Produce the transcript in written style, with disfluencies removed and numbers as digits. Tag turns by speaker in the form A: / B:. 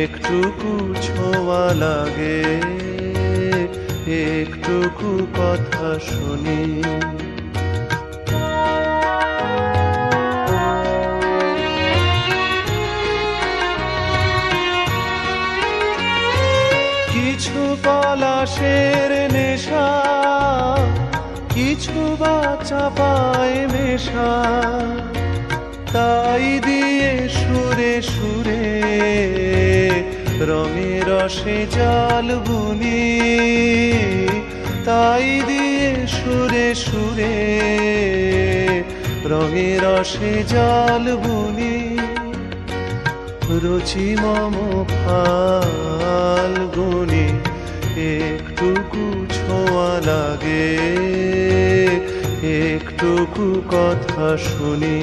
A: একটুকু ছোঁয়া লাগে, একটুকু কথা শুনি। কিছু পলাশের নেশা, কিছু বা চাপায় মেশা, তাই দিয়ে সুরে সুরে রঙে রসে জাল বুনি, তাই দিয়ে সুরে সুরে রঙে রসে জাল বুনি। রুচি মম ফাল্গুনি, একটুকু ছোঁয়া লাগে, একটুকু কথা শুনি।